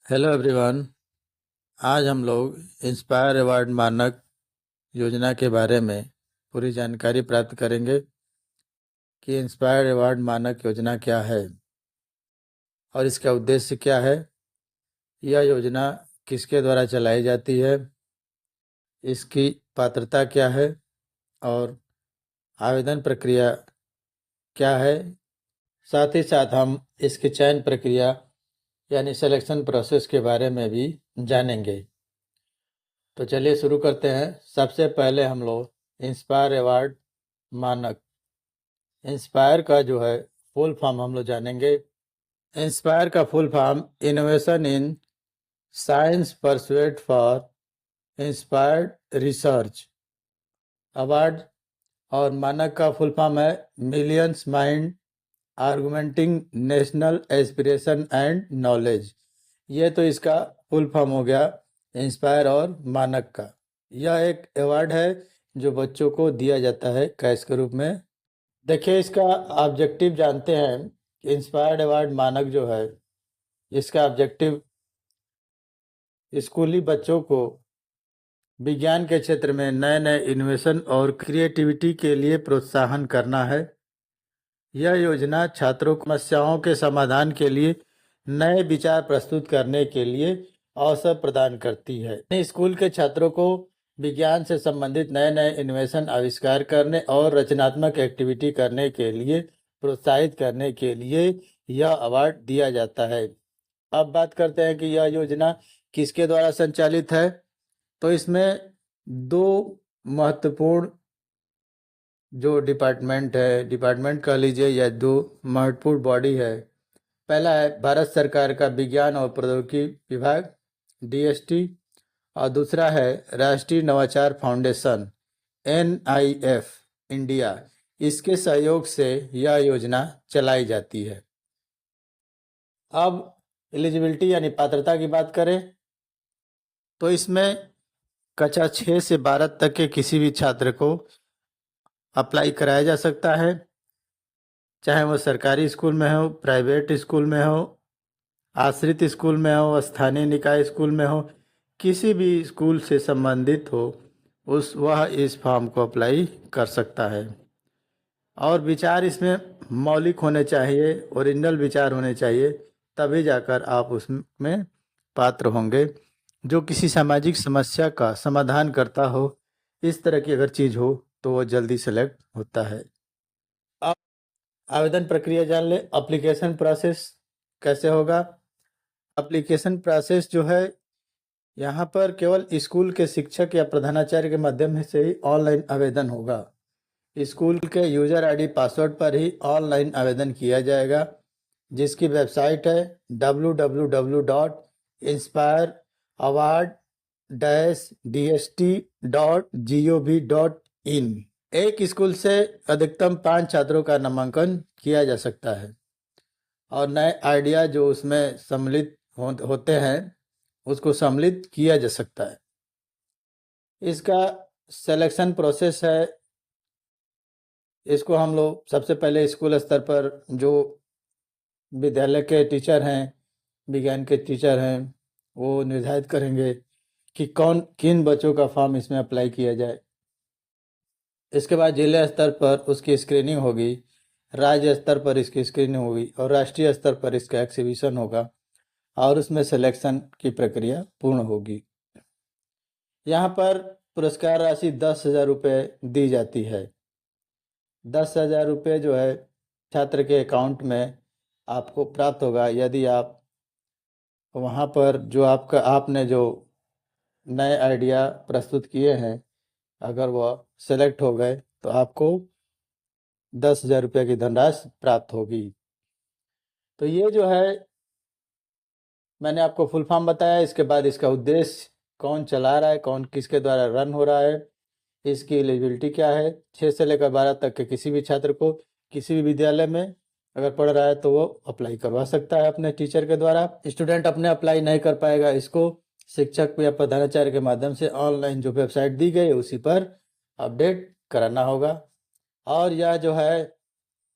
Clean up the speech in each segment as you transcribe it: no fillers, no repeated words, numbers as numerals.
Hello everyone. आज हम लोग इंस्पायर अवार्ड मानक योजना के बारे में पूरी जानकारी प्राप्त करेंगे कि इंस्पायर अवार्ड मानक योजना क्या है और इसका उद्देश्य क्या है। यह योजना किसके द्वारा चलाई जाती है, इसकी पात्रता क्या है और आवेदन प्रक्रिया क्या है। साथ ही साथ हम इसकी चयन प्रक्रिया यानी सिलेक्शन प्रोसेस के बारे में भी जानेंगे। तो चलिए शुरू करते हैं। सबसे पहले हम लोग इंस्पायर अवार्ड मानक, इंस्पायर का जो है फुल फॉर्म हम लोग जानेंगे। इंस्पायर का full form innovation in science pursuit for inspired research award, और मानक का फुल फॉर्म है millions mind augmenting national aspiration and knowledge. ये तो इसका फुल फॉर्म हो गया इंस्पायर और मानक का। यह एक अवार्ड है जो बच्चों को दिया जाता है कैश के रूप में। देखिए, इसका ऑब्जेक्टिव जानते हैं। इंस्पायर्ड अवार्ड मानक जो है, इसका ऑब्जेक्टिव स्कूली बच्चों को विज्ञान के क्षेत्र में नए नए इनोवेशन और क्रिएटिविटी के लिए प्रोत्साहन करना है। यह योजना छात्रों को समस्याओं के समाधान के लिए नए विचार प्रस्तुत करने के लिए अवसर प्रदान करती है। स्कूल के छात्रों को विज्ञान से संबंधित नए नए इनोवेशन आविष्कार करने और रचनात्मक एक्टिविटी करने के लिए प्रोत्साहित करने के लिए यह अवार्ड दिया जाता है। अब बात करते हैं कि यह योजना किसके द्वारा संचालित है। तो इसमें दो महत्वपूर्ण जो डिपार्टमेंट कह लीजिए या दो महत्वपूर्ण बॉडी है। पहला है भारत सरकार का विज्ञान और प्रौद्योगिकी विभाग DST, और दूसरा है राष्ट्रीय नवाचार फाउंडेशन NIF इंडिया। इसके सहयोग से यह योजना चलाई जाती है। अब एलिजिबिलिटी यानी पात्रता की बात करें तो इसमें कक्षा 6 से 12 तक के किसी भी छात्र को अप्लाई कराया जा सकता है, चाहे वो सरकारी स्कूल में हो, प्राइवेट स्कूल में हो, आश्रित स्कूल में हो, स्थानीय निकाय स्कूल में हो, किसी भी स्कूल से संबंधित हो वह इस फॉर्म को अप्लाई कर सकता है। और विचार इसमें मौलिक होने चाहिए, ओरिजिनल विचार होने चाहिए, तभी जाकर आप उसमें पात्र होंगे। जो किसी सामाजिक समस्या का समाधान करता हो, इस तरह की अगर चीज़ हो तो वो जल्दी सेलेक्ट होता है। अब आवेदन प्रक्रिया जान ले। एप्लीकेशन प्रोसेस कैसे होगा। एप्लीकेशन प्रोसेस जो है, यहाँ पर केवल स्कूल के शिक्षक या प्रधानाचार्य के माध्यम से ही ऑनलाइन आवेदन होगा। स्कूल के यूजर ID पासवर्ड पर ही ऑनलाइन आवेदन किया जाएगा, जिसकी वेबसाइट है www.inspire-award-dst.gov.in। एक स्कूल से अधिकतम 5 छात्रों का नामांकन किया जा सकता है और नए आइडिया जो उसमें सम्मिलित होते हैं उसको सम्मिलित किया जा सकता है। इसका सिलेक्शन प्रोसेस है, इसको हम लोग सबसे पहले स्कूल स्तर पर जो विद्यालय के टीचर हैं, विज्ञान के टीचर हैं, वो निर्धारित करेंगे कि किन बच्चों का फॉर्म इसमें अप्लाई किया जाए। इसके बाद जिला स्तर पर उसकी स्क्रीनिंग होगी, राज्य स्तर पर इसकी स्क्रीनिंग होगी और राष्ट्रीय स्तर पर इसका एग्जीबिशन होगा और उसमें सिलेक्शन की प्रक्रिया पूर्ण होगी। यहाँ पर पुरस्कार राशि 10,000 रुपये दी जाती है। 10,000 रुपये जो है छात्र के अकाउंट में आपको प्राप्त होगा यदि आप वहाँ पर जो आपने जो नए आइडिया प्रस्तुत किए हैं, अगर वह सेलेक्ट हो गए तो आपको 10,000 रुपये की धनराशि प्राप्त होगी। तो ये जो है मैंने आपको फुल फॉर्म बताया। इसके बाद इसका उद्देश्य, कौन चला रहा है, कौन किसके द्वारा रन हो रहा है, इसकी एलिजिबिलिटी क्या है। 6 से लेकर 12 तक के किसी भी छात्र को किसी भी विद्यालय में अगर पढ़ रहा है तो वो अप्लाई करवा सकता है अपने टीचर के द्वारा। स्टूडेंट अपने अप्लाई नहीं कर पाएगा, इसको शिक्षक या प्रधानाचार्य के माध्यम से ऑनलाइन जो वेबसाइट दी गई है उसी पर अपडेट कराना होगा। और यह जो है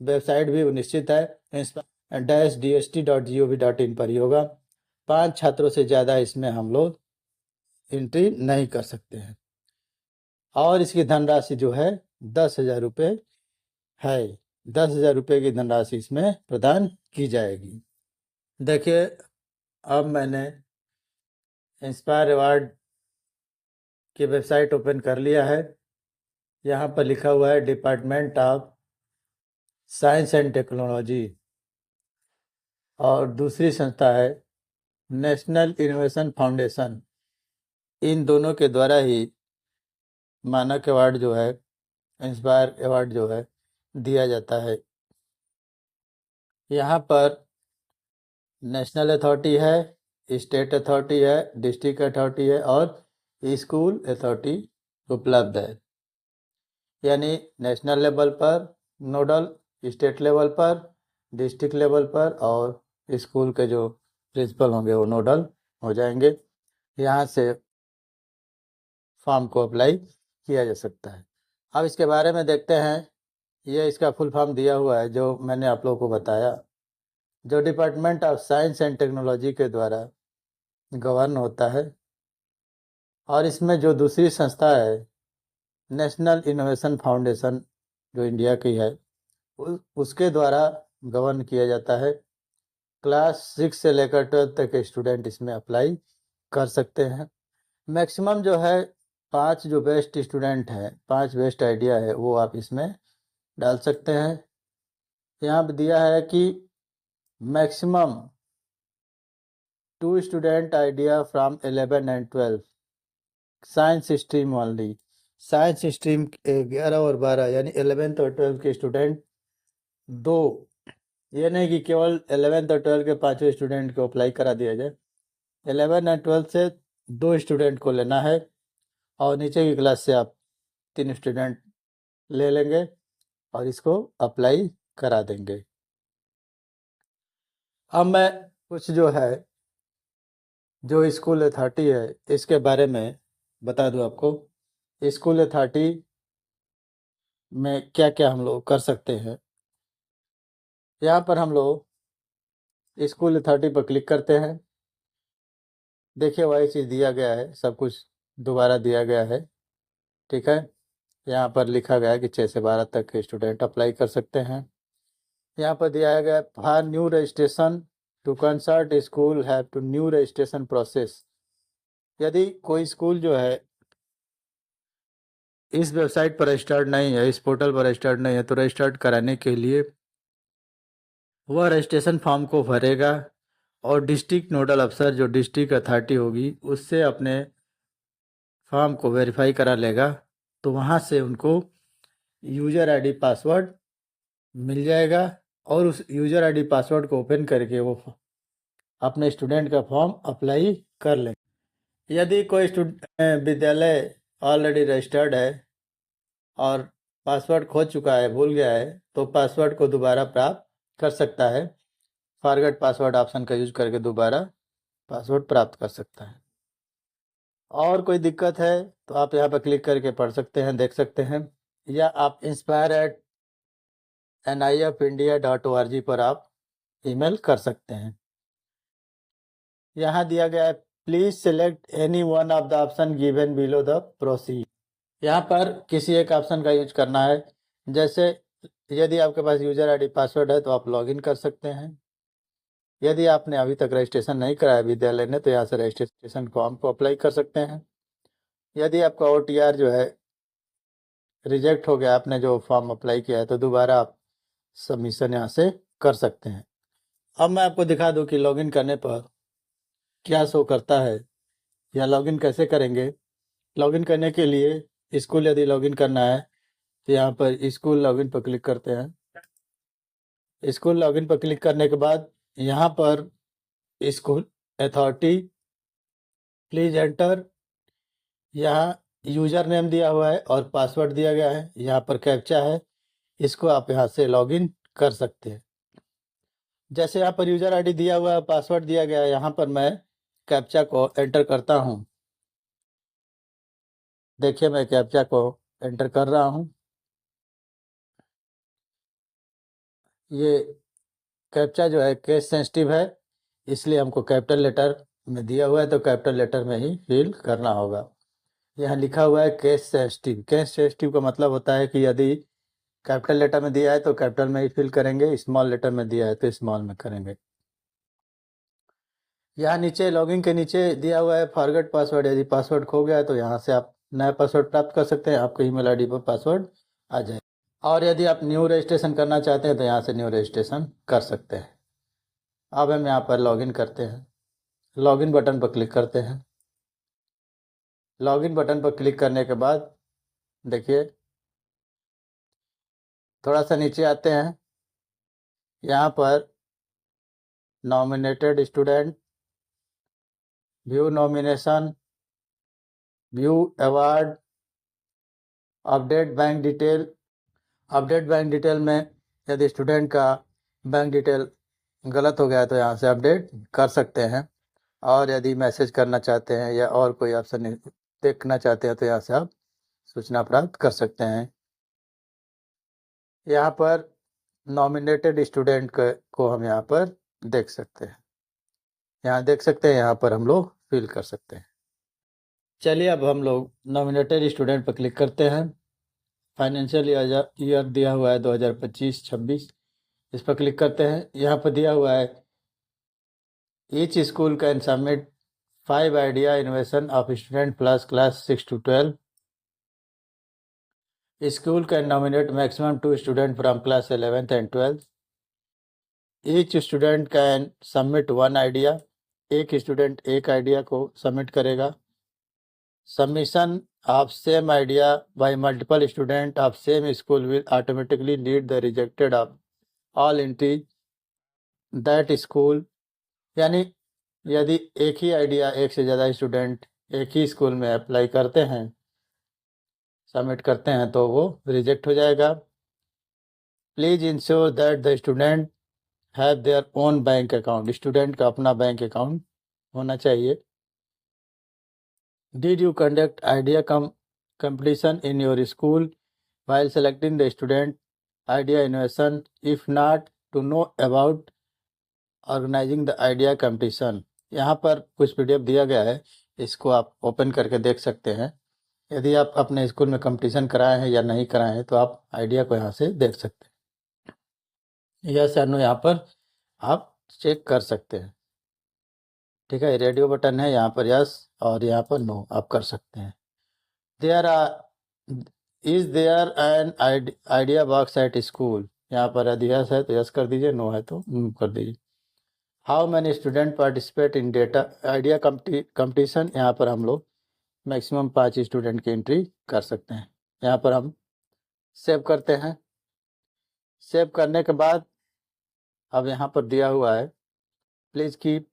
वेबसाइट भी निश्चित है, -dst.gov.in पर ही होगा। 5 छात्रों से ज़्यादा इसमें हम लोग एंट्री नहीं कर सकते हैं। और इसकी धनराशि जो है 10,000 रुपये है। 10,000 रुपये की धनराशि इसमें प्रदान की जाएगी। देखिए, अब मैंने इंस्पायर अवार्ड की वेबसाइट ओपन कर लिया है। यहाँ पर लिखा हुआ है department of science and technology, और दूसरी संस्था है नेशनल इनोवेशन फाउंडेशन। इन दोनों के द्वारा ही मानक अवार्ड जो है, इंस्पायर अवार्ड जो है, दिया जाता है। यहाँ पर नेशनल अथॉरिटी है, स्टेट अथॉरिटी है, डिस्ट्रिक्ट अथॉरिटी है और स्कूल अथॉरिटी उपलब्ध है। यानी नेशनल लेवल पर नोडल, स्टेट लेवल पर, डिस्ट्रिक्ट लेवल पर और स्कूल के जो प्रिंसिपल होंगे वो नोडल हो जाएंगे। यहाँ से फॉर्म को अप्लाई किया जा सकता है। अब इसके बारे में देखते हैं। ये इसका फुल फॉर्म दिया हुआ है जो मैंने आप लोगों को बताया, जो department of science and technology के द्वारा गवर्न होता है। और इसमें जो दूसरी संस्था है नेशनल इनोवेशन फाउंडेशन, जो इंडिया की है, उसके द्वारा गवर्न किया जाता है। क्लास 6 से लेकर 12 तक के स्टूडेंट इसमें अप्लाई कर सकते हैं। मैक्सिमम जो है 5 जो बेस्ट स्टूडेंट हैं, 5 बेस्ट आइडिया है वो आप इसमें डाल सकते हैं। यहाँ पे दिया है कि maximum 2 student idea from 11 and 12 science stream only. Science stream 11 और 12 यानी 11th और 12th के स्टूडेंट दो, ये नहीं कि केवल 11th और 12th के 5 स्टूडेंट को अप्लाई करा दिया जाए। 11 और 12 से 2 स्टूडेंट को लेना है और नीचे की क्लास से आप 3 स्टूडेंट ले लेंगे और इसको अप्लाई करा देंगे। अब मैं कुछ जो है जो स्कूल अथॉरिटी है इसके बारे में बता दूं आपको। स्कूल अथॉरिटी में क्या क्या हम लोग कर सकते हैं। यहाँ पर हम लोग स्कूल अथॉरिटी पर क्लिक करते हैं। देखिए, वही चीज़ दिया गया है, सब कुछ दोबारा दिया गया है। ठीक है, यहाँ पर लिखा गया है कि 6 से 12 तक के स्टूडेंट अप्लाई कर सकते हैं। यहाँ पर दिया गया है for new registration to consult school have to new registration process. यदि कोई स्कूल जो है इस वेबसाइट पर रजिस्टर्ड नहीं है, इस पोर्टल पर रजिस्टर्ड नहीं है, तो रजिस्टर्ड कराने के लिए वह रजिस्ट्रेशन फॉर्म को भरेगा और डिस्ट्रिक्ट नोडल अफसर जो डिस्ट्रिक्ट अथॉरिटी होगी उससे अपने फॉर्म को वेरीफाई करा लेगा। तो वहाँ से उनको यूज़र आईडी पासवर्ड मिल जाएगा और उस यूज़र आईडी पासवर्ड को ओपन करके वो अपने स्टूडेंट का फॉर्म अप्लाई कर लें। यदि कोई विद्यालय ऑलरेडी रजिस्टर्ड है और पासवर्ड खो चुका है, भूल गया है, तो पासवर्ड को दोबारा प्राप्त कर सकता है। फॉरगेट पासवर्ड ऑप्शन का यूज करके दोबारा पासवर्ड प्राप्त कर सकता है। और कोई दिक्कत है तो आप यहाँ पर क्लिक करके पढ़ सकते हैं, देख सकते हैं, या आप inspire@nifindia.org पर आप ईमेल कर सकते हैं। यहाँ दिया गया है please select any one of the option given below the proceed. यहाँ पर किसी एक ऑप्शन का यूज करना है। जैसे यदि आपके पास यूजर आईडी पासवर्ड है तो आप लॉगिन कर सकते हैं। यदि आपने अभी तक रजिस्ट्रेशन नहीं कराया विद्यालय ने तो यहाँ से रजिस्ट्रेशन फॉर्म को अप्लाई कर सकते हैं। यदि आपका OTR जो है रिजेक्ट हो गया, आपने जो फॉर्म अप्लाई किया है, तो दोबारा आप सबमिशन यहाँ से कर सकते हैं। अब मैं आपको दिखा दूँ कि लॉगिन करने पर क्या शो करता है या लॉगिन कैसे करेंगे। लॉगिन करने के लिए स्कूल यदि लॉगिन करना है तो यहाँ पर स्कूल लॉगिन पर क्लिक करते हैं। स्कूल लॉगिन पर क्लिक करने के बाद यहाँ पर स्कूल अथॉरिटी प्लीज एंटर, यहाँ यूज़र नेम दिया हुआ है और पासवर्ड दिया गया है। यहाँ पर कैप्चा है, इसको आप यहाँ से लॉगिन कर सकते हैं। जैसे यहाँ पर यूज़र आईडी दिया हुआ है, पासवर्ड दिया गया है, यहाँ पर मैं कैप्चा को एंटर करता हूँ। देखिए, मैं कैप्चा को एंटर कर रहा हूँ। ये कैप्चा जो है केस सेंसिटिव है, इसलिए हमको कैपिटल लेटर में दिया हुआ है तो कैपिटल लेटर में ही फिल करना होगा। यहाँ लिखा हुआ है केस सेंसिटिव। केस सेंसिटिव का मतलब होता है कि यदि कैपिटल लेटर में दिया है तो कैपिटल में ही फिल करेंगे, स्मॉल लेटर में दिया है तो स्मॉल में करेंगे। यहाँ नीचे लॉगिन के नीचे दिया हुआ है फॉरगेट पासवर्ड। यदि पासवर्ड खो गया है तो यहाँ से आप नया पासवर्ड प्राप्त कर सकते हैं, आपके ईमेल आईडी पर पासवर्ड आ जाए। और यदि आप न्यू रजिस्ट्रेशन करना चाहते हैं तो यहाँ से न्यू रजिस्ट्रेशन कर सकते हैं। अब हम यहाँ पर लॉगिन करते हैं। लॉगिन बटन पर क्लिक करते हैं। लॉगिन बटन पर क्लिक करने के बाद देखिए थोड़ा सा नीचे आते हैं। यहाँ पर nominated student, view nomination, view award, update bank detail. Update bank detail में यदि स्टूडेंट का बैंक डिटेल गलत हो गया है तो यहाँ से अपडेट कर सकते हैं। और यदि मैसेज करना चाहते हैं या और कोई ऑप्शन देखना चाहते हैं तो यहाँ से आप सूचना प्राप्त कर सकते हैं। यहाँ पर नॉमिनेटेड स्टूडेंट को हम यहाँ पर देख सकते हैं। यहाँ देख सकते हैं, यहाँ पर हम लोग फिल कर सकते हैं। चलिए अब हम लोग नॉमिनेटेड स्टूडेंट पर क्लिक करते हैं। फाइनेंशियल ईयर दिया हुआ है 2025-26, इस पर क्लिक करते हैं। यहाँ पर दिया हुआ है each school can submit 5 idea innovation of student plus class 6 to 12. School can nominate maximum 2 students from class 11th and 12th. Each student can submit 1 idea. एक स्टूडेंट एक आइडिया को सबमिट करेगा। Submission of same idea by multiple student of same school will automatically lead the rejected of all entries that school. यानी यदि एक ही idea एक से ज़्यादा स्टूडेंट एक ही स्कूल में अप्लाई करते हैं, सबमिट करते हैं, तो वो रिजेक्ट हो जाएगा। Please ensure that the student have their own bank account. Student का अपना बैंक अकाउंट होना चाहिए। Did you conduct idea competition in your school while selecting the student idea innovation? If not, to know about organizing the idea competition। यहाँ पर कुछ PDF दिया गया है, इसको आप ओपन करके देख सकते हैं। यदि आप अपने स्कूल में कंपटीशन कराए हैं या नहीं कराए हैं तो आप आइडिया को यहाँ से देख सकते हैं। यस या नो यहाँ पर आप चेक कर सकते हैं। ठीक है, रेडियो बटन है, यहाँ पर यस और यहाँ पर नो आप कर सकते हैं। Is there an idea box at school. यहाँ पर यदि यस है तो यस कर दीजिए, नो है तो नो कर दीजिए। How many student participate in data idea competition. यहाँ पर हम लोग मैक्सिमम 5 स्टूडेंट की एंट्री कर सकते हैं। यहाँ पर हम सेव करते हैं। सेव करने के बाद अब यहाँ पर दिया हुआ है please keep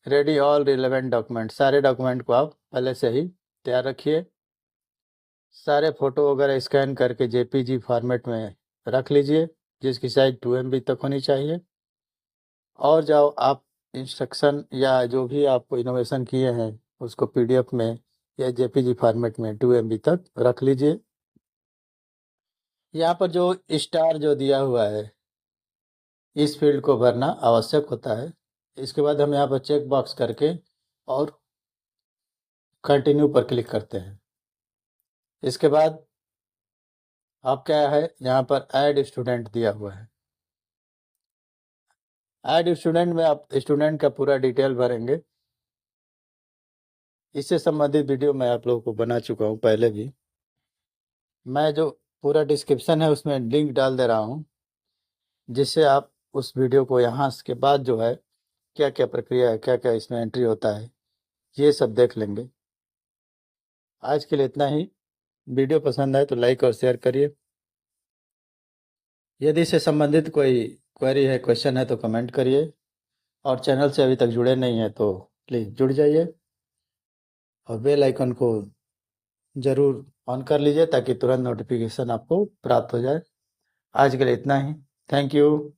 ready all relevant document. सारे डॉक्यूमेंट को आप पहले से ही तैयार रखिए। सारे फ़ोटो वगैरह स्कैन करके JPG फॉर्मेट में रख लीजिए, जिसकी साइज 2 MB तक होनी चाहिए। और जाओ आप इंस्ट्रक्शन या जो भी आप इनोवेशन किए हैं उसको PDF में या JPG फॉर्मेट में 2 MB तक रख लीजिए। यहाँ पर जो स्टार जो दिया हुआ है इस फील्ड को भरना आवश्यक होता है। इसके बाद हम यहाँ पर चेक बॉक्स करके और कंटिन्यू पर क्लिक करते हैं। इसके बाद अब क्या है, यहाँ पर ऐड स्टूडेंट दिया हुआ है। ऐड स्टूडेंट में आप स्टूडेंट का पूरा डिटेल भरेंगे। इससे संबंधित वीडियो मैं आप लोगों को बना चुका हूँ पहले भी। मैं जो पूरा डिस्क्रिप्शन है उसमें लिंक डाल दे रहा हूँ, जिससे आप उस वीडियो को यहाँ के बाद जो है क्या क्या प्रक्रिया है, क्या क्या इसमें एंट्री होता है, ये सब देख लेंगे। आज के लिए इतना ही। वीडियो पसंद आए तो लाइक और शेयर करिए। यदि इससे संबंधित कोई क्वेरी है, क्वेश्चन है तो कमेंट करिए। और चैनल से अभी तक जुड़े नहीं हैं तो प्लीज़ जुड़ जाइए और बेल आइकन को ज़रूर ऑन कर लीजिए ताकि तुरंत नोटिफिकेशन आपको प्राप्त हो जाए। आज के लिए इतना ही। Thank you.